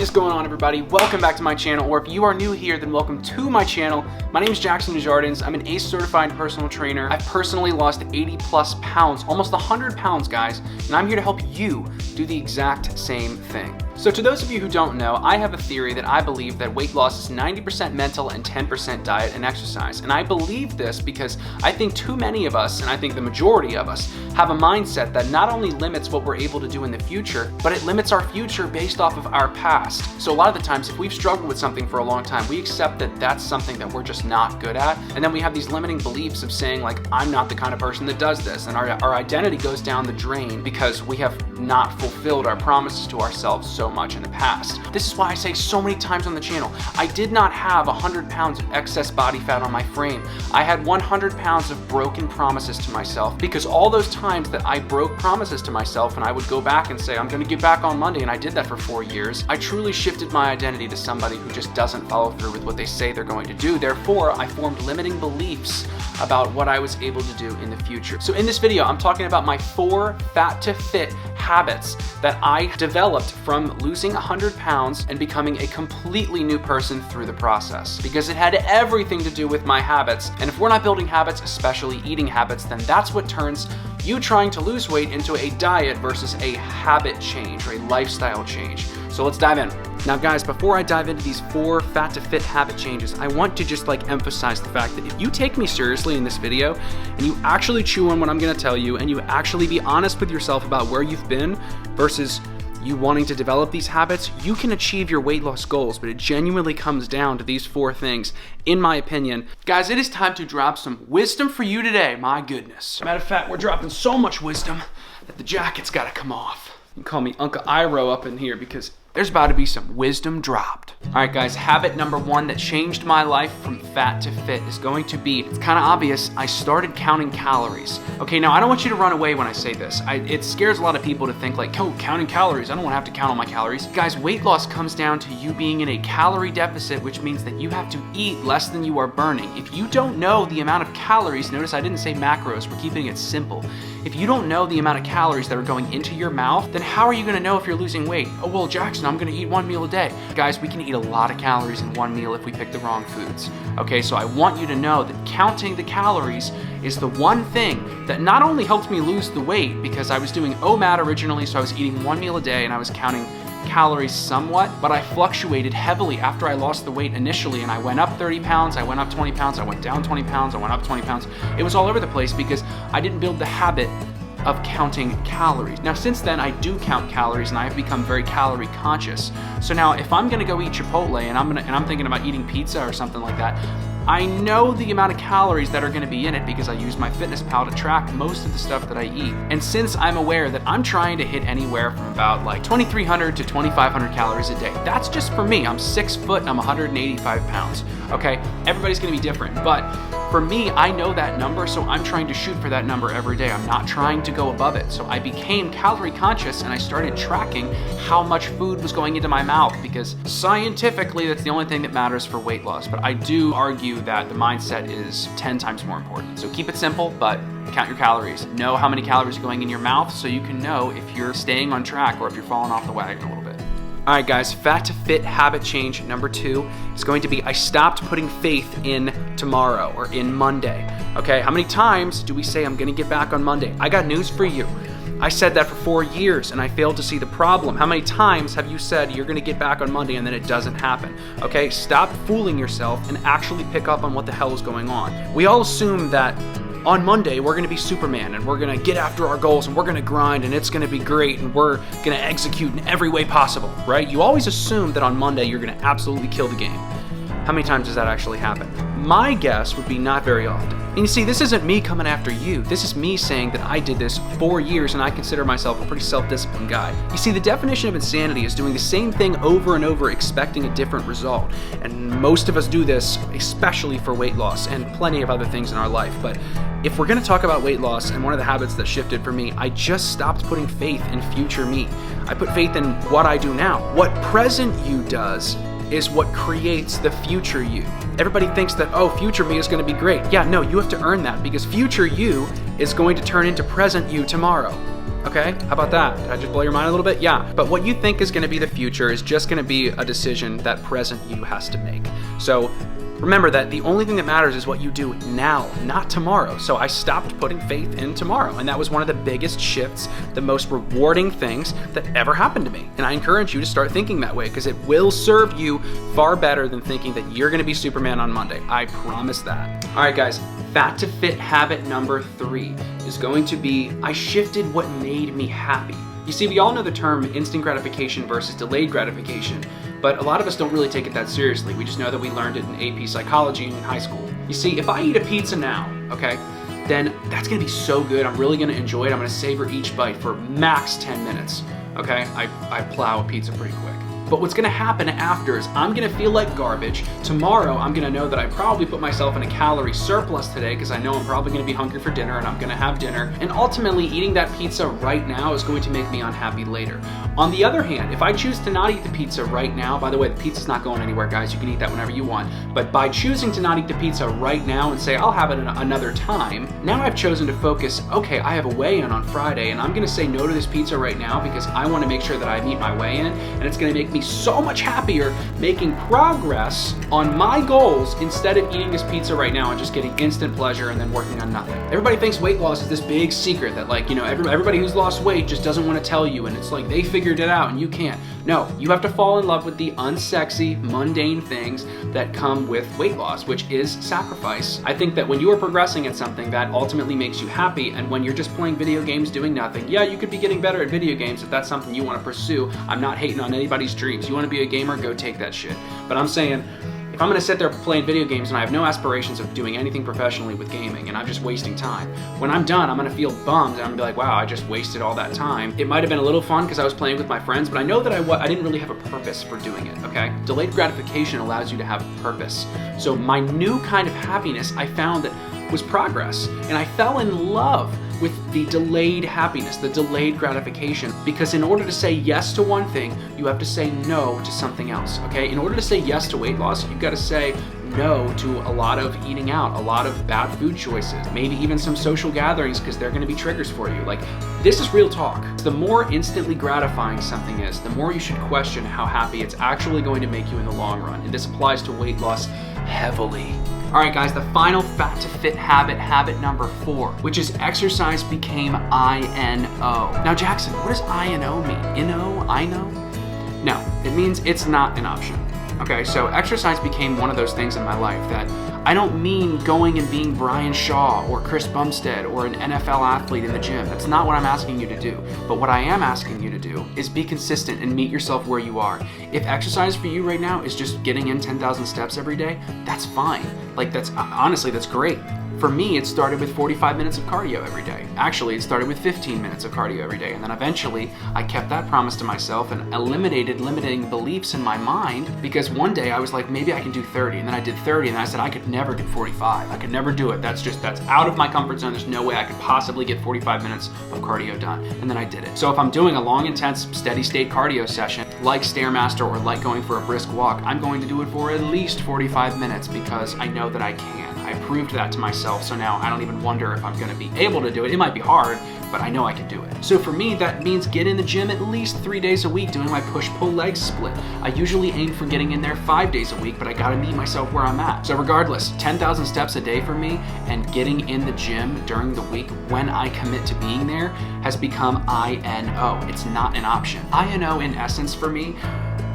What is going on, everybody? Welcome back to my channel, or if you are new here, then welcome to my channel. My name is Jackson Desjardins. I'm an ACE certified personal trainer. I've personally lost 80 plus pounds, almost 100 pounds, guys, and I'm here to help you do the exact same thing. So to those of you who don't know, I have a theory that I believe that weight loss is 90% mental and 10% diet and exercise. And I believe this because I think too many of us, and I think the majority of us, have a mindset that not only limits what we're able to do in the future, but it limits our future based off of our past. So a lot of the times, if we've struggled with something for a long time, we accept that that's something that we're just not good at. And then we have these limiting beliefs of saying, like, I'm not the kind of person that does this. And our identity goes down the drain because we have not fulfilled our promises to ourselves so much in the past. This is why I say so many times on the channel, I did not have 100 pounds of excess body fat on my frame. I had 100 pounds of broken promises to myself, because all those times that I broke promises to myself and I would go back and say, I'm gonna get back on Monday, and I did that for 4 years, I truly shifted my identity to somebody who just doesn't follow through with what they say they're going to do. Therefore, I formed limiting beliefs about what I was able to do in the future. So in this video, I'm talking about my 4 fat to fit habits that I developed from losing 100 pounds and becoming a completely new person through the process, because it had everything to do with my habits. And if we're not building habits, especially eating habits, then that's what turns you trying to lose weight into a diet versus a habit change or a lifestyle change. So let's dive in. Now guys, before I dive into these 4 fat to fit habit changes, I want to just emphasize the fact that if you take me seriously in this video and you actually chew on what I'm gonna tell you and you actually be honest with yourself about where you've been versus you wanting to develop these habits, you can achieve your weight loss goals, but it genuinely comes down to these 4 things, in my opinion. Guys, it is time to drop some wisdom for you today, my goodness. Matter of fact, we're dropping so much wisdom that the jacket's gotta come off. You can call me Uncle Iro up in here because there's about to be some wisdom dropped. All right, guys, habit number 1 that changed my life from fat to fit is going to be, it's kind of obvious, I started counting calories. Okay, now I don't want you to run away when I say this. It scares a lot of people to think like, oh, counting calories, I don't want to have to count all my calories. Guys, weight loss comes down to you being in a calorie deficit, which means that you have to eat less than you are burning. If you don't know the amount of calories, notice I didn't say macros, we're keeping it simple. If you don't know the amount of calories that are going into your mouth, then how are you gonna know if you're losing weight? Oh, well, Jackson, I'm gonna eat 1 meal a day. Guys, we can eat a lot of calories in 1 meal if we pick the wrong foods. Okay, so I want you to know that counting the calories is the one thing that not only helped me lose the weight, because I was doing OMAD originally, so I was eating 1 meal a day and I was counting calories somewhat, but I fluctuated heavily after I lost the weight initially, and I went up 30 pounds, I went up 20 pounds, I went down 20 pounds, I went up 20 pounds. It was all over the place because I didn't build the habit of counting calories. Now, since then, I do count calories and I have become very calorie conscious. So now if I'm gonna go eat Chipotle and I'm thinking about eating pizza or something like that, I know the amount of calories that are gonna be in it because I use my FitnessPal to track most of the stuff that I eat. And since I'm aware that I'm trying to hit anywhere from about like 2,300 to 2,500 calories a day, that's just for me. I'm 6 foot and I'm 185 pounds, okay? Everybody's gonna be different, but for me, I know that number, so I'm trying to shoot for that number every day. I'm not trying to go above it. So I became calorie conscious and I started tracking how much food was going into my mouth, because scientifically, that's the only thing that matters for weight loss. But I do argue that the mindset is 10 times more important. So keep it simple, but count your calories. Know how many calories are going in your mouth so you can know if you're staying on track or if you're falling off the wagon a little bit. All right, guys, fat to fit habit change number 2 is going to be I stopped putting faith in tomorrow or in Monday. Okay, how many times do we say I'm gonna get back on Monday? I got news for you. I said that for 4 years and I failed to see the problem. How many times have you said you're gonna get back on Monday and then it doesn't happen? Okay, stop fooling yourself and actually pick up on what the hell is going on. We all assume that on Monday, we're gonna be Superman and we're gonna get after our goals and we're gonna grind and it's gonna be great and we're gonna execute in every way possible, right? You always assume that on Monday, you're gonna absolutely kill the game. How many times does that actually happen? My guess would be not very often. And you see, this isn't me coming after you. This is me saying that I did this 4 years and I consider myself a pretty self-disciplined guy. You see, the definition of insanity is doing the same thing over and over expecting a different result. And most of us do this, especially for weight loss and plenty of other things in our life. But if we're gonna talk about weight loss and one of the habits that shifted for me, I just stopped putting faith in future me. I put faith in what I do now. What present you does is what creates the future you. Everybody thinks that, oh, future me is gonna be great. Yeah, no, you have to earn that because future you is going to turn into present you tomorrow. Okay, how about that? Did I just blow your mind a little bit? Yeah, but what you think is gonna be the future is just gonna be a decision that present you has to make. So remember that the only thing that matters is what you do now, not tomorrow. So I stopped putting faith in tomorrow, and that was one of the biggest shifts, the most rewarding things that ever happened to me. And I encourage you to start thinking that way, because it will serve you far better than thinking that you're gonna be Superman on Monday. I promise that. All right, guys, fat to fit habit number 3 is going to be, I shifted what made me happy. You see, we all know the term instant gratification versus delayed gratification, but a lot of us don't really take it that seriously. We just know that we learned it in AP psychology in high school. You see, if I eat a pizza now, okay, then that's gonna be so good. I'm really gonna enjoy it. I'm gonna savor each bite for max 10 minutes, okay? I plow a pizza pretty quick. But what's gonna happen after is I'm gonna feel like garbage. Tomorrow, I'm gonna know that I probably put myself in a calorie surplus today because I know I'm probably gonna be hungry for dinner and I'm gonna have dinner. And ultimately, eating that pizza right now is going to make me unhappy later. On the other hand, if I choose to not eat the pizza right now, by the way, the pizza's not going anywhere, guys. You can eat that whenever you want. But by choosing to not eat the pizza right now and say, I'll have it another time, now I've chosen to focus, okay, I have a weigh-in on Friday and I'm gonna say no to this pizza right now because I wanna make sure that I meet my weigh-in, and it's gonna make me so much happier making progress on my goals instead of eating this pizza right now and just getting instant pleasure and then working on nothing. Everybody thinks weight loss is this big secret that, like, you know, everybody who's lost weight just doesn't want to tell you, and it's like they figured it out and you can't. No, you have to fall in love with the unsexy, mundane things that come with weight loss, which is sacrifice. I think that when you are progressing at something, that ultimately makes you happy, and when you're just playing video games doing nothing, yeah, you could be getting better at video games if that's something you want to pursue. I'm not hating on anybody's dreams. You want to be a gamer, go take that shit. But I'm saying, if I'm gonna sit there playing video games and I have no aspirations of doing anything professionally with gaming and I'm just wasting time, when I'm done, I'm gonna feel bummed and I'm gonna be like, wow, I just wasted all that time. It might have been a little fun because I was playing with my friends, but I know that I didn't really have a purpose for doing it, okay? Delayed gratification allows you to have a purpose. So my new kind of happiness I found that was progress, and I fell in love with the delayed happiness, the delayed gratification, because in order to say yes to one thing, you have to say no to something else, okay? In order to say yes to weight loss, you've got to say no to a lot of eating out, a lot of bad food choices, maybe even some social gatherings because they're gonna be triggers for you. Like, this is real talk. The more instantly gratifying something is, the more you should question how happy it's actually going to make you in the long run. And this applies to weight loss heavily. All right, guys, the final fat to fit habit, habit number 4, which is exercise became I-N-O. Now, Jackson, what does I-N-O mean? I-N-O? I-Know? No, it means it's not an option. Okay, so exercise became one of those things in my life that I don't mean going and being Brian Shaw or Chris Bumstead or an NFL athlete in the gym. That's not what I'm asking you to do. But what I am asking you to do is be consistent and meet yourself where you are. If exercise for you right now is just getting in 10,000 steps every day, that's fine. Like, that's honestly, that's great. For me, it started with 45 minutes of cardio every day. Actually, it started with 15 minutes of cardio every day. And then eventually, I kept that promise to myself and eliminated limiting beliefs in my mind, because one day I was like, maybe I can do 30. And then I did 30, and then I said, I could never do 45. I could never do it. That's out of my comfort zone. There's no way I could possibly get 45 minutes of cardio done. And then I did it. So if I'm doing a long, intense, steady state cardio session, like Stairmaster or like going for a brisk walk, I'm going to do it for at least 45 minutes because I know that I can. I proved that to myself, so now I don't even wonder if I'm gonna be able to do it. It might be hard, but I know I can do it. So for me, that means get in the gym at least 3 days a week doing my push-pull leg split. I usually aim for getting in there 5 days a week, but I gotta meet myself where I'm at. So regardless, 10,000 steps a day for me and getting in the gym during the week when I commit to being there has become I-N-O. It's not an option. I-N-O, in essence, for me,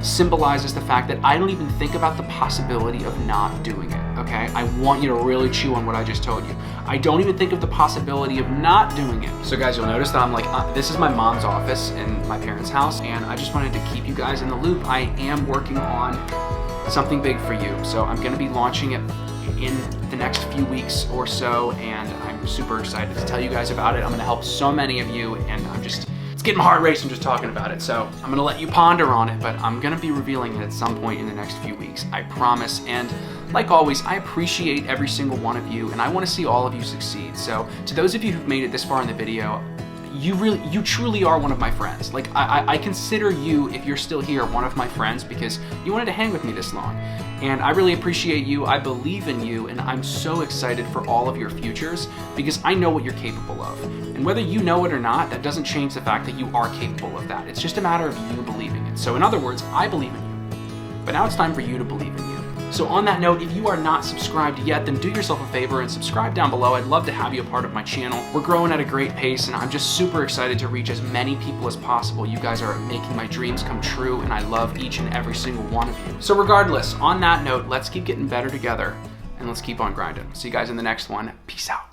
symbolizes the fact that I don't even think about the possibility of not doing it, okay? I want you to really chew on what I just told you. I don't even think of the possibility of not doing it. So guys, you'll notice that I'm like, this is my mom's office in my parents' house, and I just wanted to keep you guys in the loop. I am working on something big for you. So I'm gonna be launching it in the next few weeks or so, and I'm super excited to tell you guys about it. I'm gonna help so many of you, and it's getting my heart racing just talking about it. So I'm gonna let you ponder on it, but I'm gonna be revealing it at some point in the next few weeks, I promise. And like always, I appreciate every single one of you, and I wanna see all of you succeed. So to those of you who've made it this far in the video, you truly are one of my friends. Like, I consider you, if you're still here, one of my friends because you wanted to hang with me this long. And I really appreciate you, I believe in you, and I'm so excited for all of your futures because I know what you're capable of. And whether you know it or not, that doesn't change the fact that you are capable of that. It's just a matter of you believing it. So in other words, I believe in you. But now it's time for you to believe in you. So on that note, if you are not subscribed yet, then do yourself a favor and subscribe down below. I'd love to have you a part of my channel. We're growing at a great pace, and I'm just super excited to reach as many people as possible. You guys are making my dreams come true, and I love each and every single one of you. So regardless, on that note, let's keep getting better together, and let's keep on grinding. See you guys in the next one. Peace out.